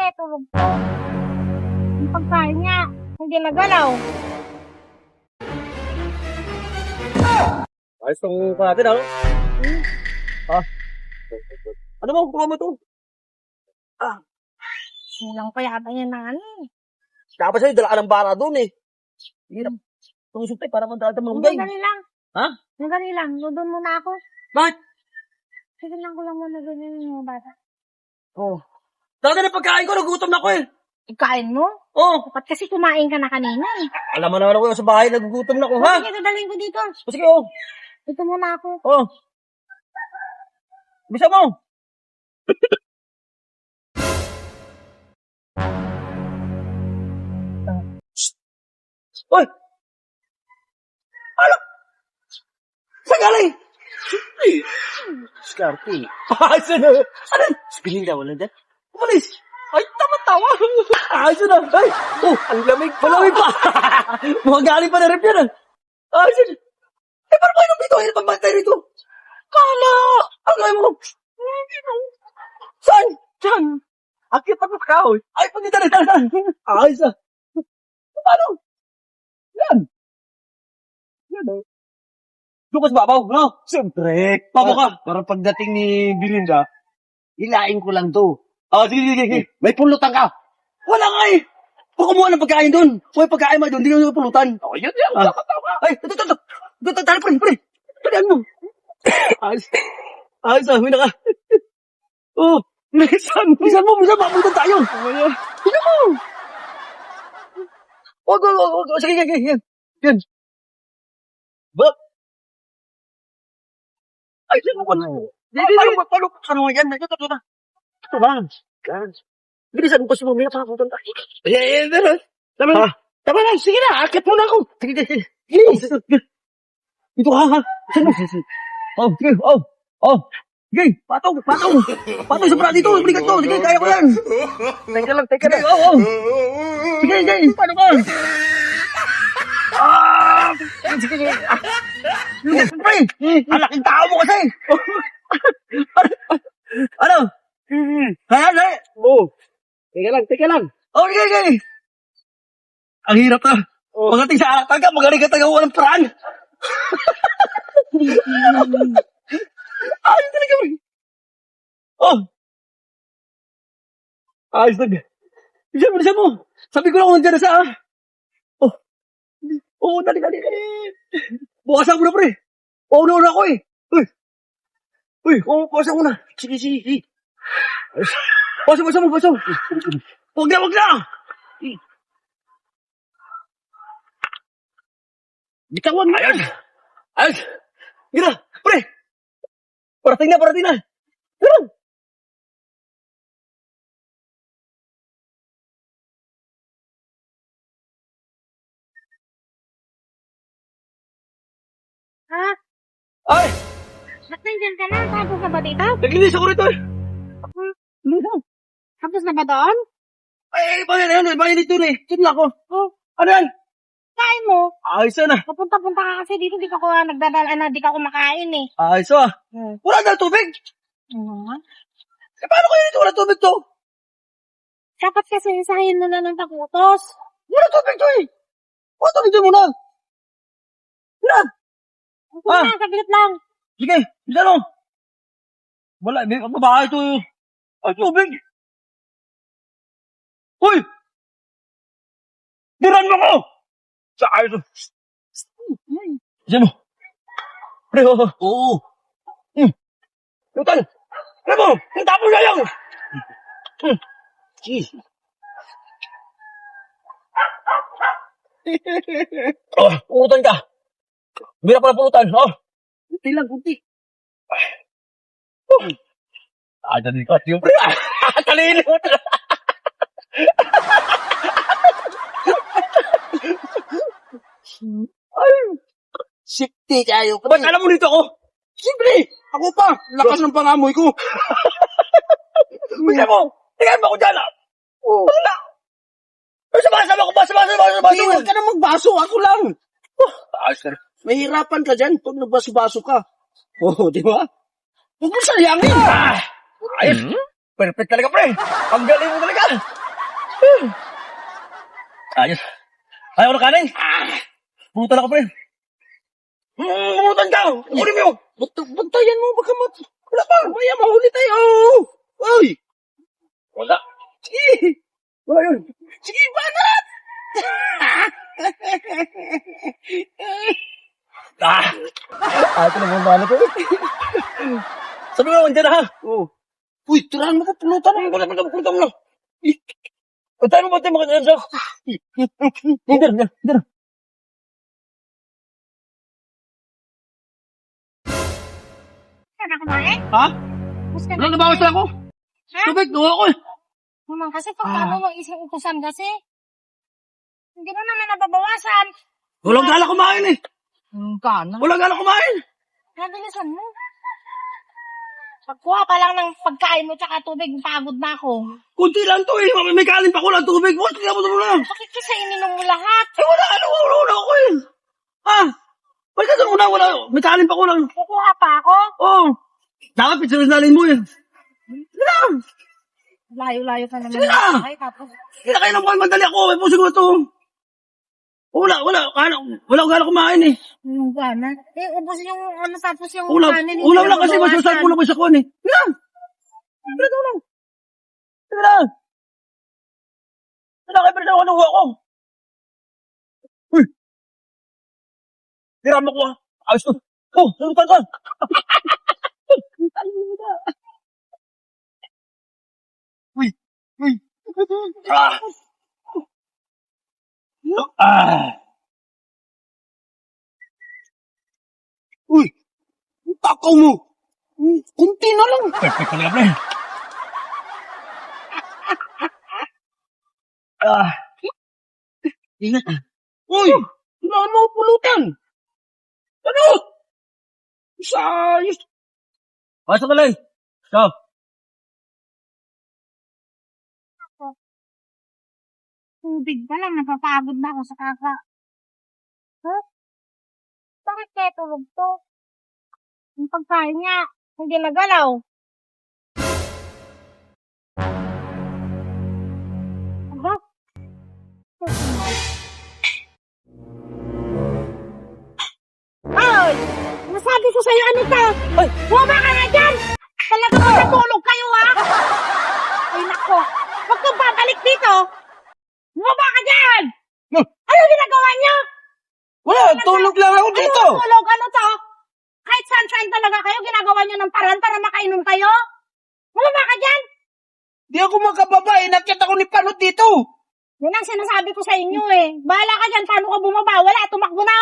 kaya tulog ko. Yung pagkain niya, hindi nagalaw. Ayos tong natin, ano? Ha? Ano mo? Kuha mo ito. Silang pa yata yan ng ano eh. Dapat sa'yo, dala ka ng bara doon eh. Hirap. Tumusuntay para mandaan mo ng gay. Dali lang. Ha? Dali lang. Doon muna ako. Bakit? Tignan ko lang muna ganyan yung bata. Oh. Dati na pagkain ko, nagutom na ako eh. Ikain mo? Oh. Ba't kasi kumain ka na kanina eh? Alam mo naman ako sa bahay, nagugutom na ako, ha? Sige, dadalhin ko dito. O sige, oh. Dito muna ako. Oh. Bisa mo. Hoy! Ano? Saan galing? Skarte. Ayos na. Ano? Spinning daw, wala dyan? Umalis. Ay, tama-tama. Ayos na. Ay, oh, ang lamig. Malamig pa. Mukhang galing pa na rep yan. Ayos na. Eh, paano ba yung dito? Hirap ang bantay rito. Kala. Ang gawin mo. Saan? Diyan. Akit pa sa kahoy. Ay, pag dito na. Ayos na. Paano? Yan. Yan, oh. Lukas babaw, no? Siyempre. Babaw ka. Para pagdating ni Belinda, ilain ko lang to. Ah, sige, sige, sige. May pulutan ka. Wala nga eh. Huwag kumuha ng pagkain doon. Huwag pagkain mo doon. Hindi ko pulutan. Oh, yun yan. Ah. Ay, ito. Tali, pre. Talihan mo. Ayos. Ayos ah, may naka. Oh, bilisan mo. Mapunta tayo. Bilisan mo. Wag. Sige. Yan. Ba? Ay, sino ko na? Paano? Ano yan? Ito na. Ito ba? Bilisan mo kasi mamaya papunta tayo. Tama na, sige na, akit mo na ako. Sige. Ito ha. Oh, sige. Oh. Sige, patong. Patong sa pala dito. Balikat ko. Sige, kaya ko yan. Teka lang. Sige, oh. Sige. Paano ba? Sige. Pre, ang laking tao mo kasi. Ano? Kaya. Oh, teka lang. Oh, sige. Ang hirap na. Pagdating sa anak talaga, magaling ka taga walang paraan. Ayos talaga, pre. Oh. Ayos talaga. Bilisan mo. Sabi ko lang kung nandiyan na sa... Oh. Oh, dali. Bukasan mo na, pre. Oh, una ako eh. Uy, bukasan mo na. Sige. Bukasan mo. Huwag na. Bitawan mo. Ayos. Gina, pre. Parating na. Gina. Ha? Ay, Ba't nandiyan ka na? Tapos na ba dito? naglinis ako rito eh. Tapos na ba doon? Ay, mainit doon eh. Doon lang ako. Oh, Ano yan? kain mo. Ayos na. Papunta-punta ka kasi dito. Di ka nagdadala na. Di ka kumakain eh. Ayos ah. Wala na tubig. Eh, paano kayo dito? Wala tubig to. Dapat kasi isahin mo na ng takutos. Wala tubig to eh. Wala tubig to muna. Wala. Sige na, saglit lang. Sige, bisa no. Wala, may babae to eh. Ay, tubig. Uy! Diran mo ko! Sa ayos. Bisa mo. Pre, Oo. Lutan! Pre mo! Ang tapo na lang! Jeez. Pulutan ka. Bira pala pulutan, oh. Kunti lang. Dali ka, tiyo, pre. Talino mo talaga. Safety kayo. Ba't alam mo dito ako? Siyempre, ako pa. Lakas ng pangamoy ko. Bisa mo! Tingnan mo ako dyan, ah! Oh. Wala! Ay, sabasa ko, basa! Hindi, huwag ka na magbaso. Ako lang. Ayos na. Mahirapan ka dyan pag nagbaso-baso ka. Oh, di ba? Huwag mo sayangin. Ayos! Perfect talaga, pre. Ang galing mo talaga. Ayos. Ayaw na kanin. Butan ako, pre. Butan ka. Kunin mo yun. Bantayan mo, baka wala pa. Maya, mahuli tayo. Uy. Wala. Sige. Wala yun. Sige, banat. Ito na mong banat ko. Sabi mo naman dyan, ha? Oo. Uy, tirahan mo ka, pulutan mo. Wala pulutan mo na. Bantayan mo mga dyan, sa. Dito. Sana kumain? Ha? Gusto ka Wala, nabawas na ako. Ha? Tubig, nawa ko eh. Naman kasi pagkano mo isang utusan kasi. Hindi mo naman nababawasan. Walang gala kumain eh. Gana? Walang gala kumain. Nabilisan mo. Pagkuha pa lang ng pagkain mo tsaka tubig, pagod na ako. Kunti lang to eh. May kanin pa ko lang tubig. Wala, tingnan mo lang. Bakit kasi ininom mo lahat? Eh, wala ako eh. Ha? Balik ka doon muna, wala. May kanin pa ko lang. Kukuha pa ako? Oo. Dapat pitsinasalin mo yan. Sige na. Layo-layo ka naman. Sige na. Ay, tapos. Sige na kayo ng madali ako. May pusing ko to. Wala. Wala akong gala kumain eh. Gana? Eh, ubos yung ano tapos yung Wala kanin. lang kasi masasal mo lang sa kuwan eh. Sige na. Sige na. Sige na. Sige na kayo, pero nakuha ko. Uy. Tira mo ko ah. Ayos to. Oh, nalutan ka. Uy. Uy. Takaw mo. Kunti na lang. Perfect talaga, pre. Ingat. Uy. Ano pulutan? Ano? Sayos. Pasok ka lang. Stop. Tubig pa lang, napapagod na ako sa kaka. Huh? Bakit kaya tulog to? Yung pagkain niya, hindi nagalaw. Aba? Ay! Nasabi ko sa'yo ano to? Ay! Buma ka na dyan! Talagang natulog kayo ha? Ay nako, huwag kang babalik dito! Buma ka dyan! Ano ginagawa niyo? Wala, tulog lang ako dito. Ano tulog? Ano to? Kahit saan-saan talaga kayo, ginagawa niyo ng paraan para makainom kayo? Buma ka dyan! Di ako makababa eh. Nakita ko ni Panot dito. Yan ang sinasabi ko sa inyo eh. Bahala ka dyan, paano ka bumaba? Wala, tumakbo na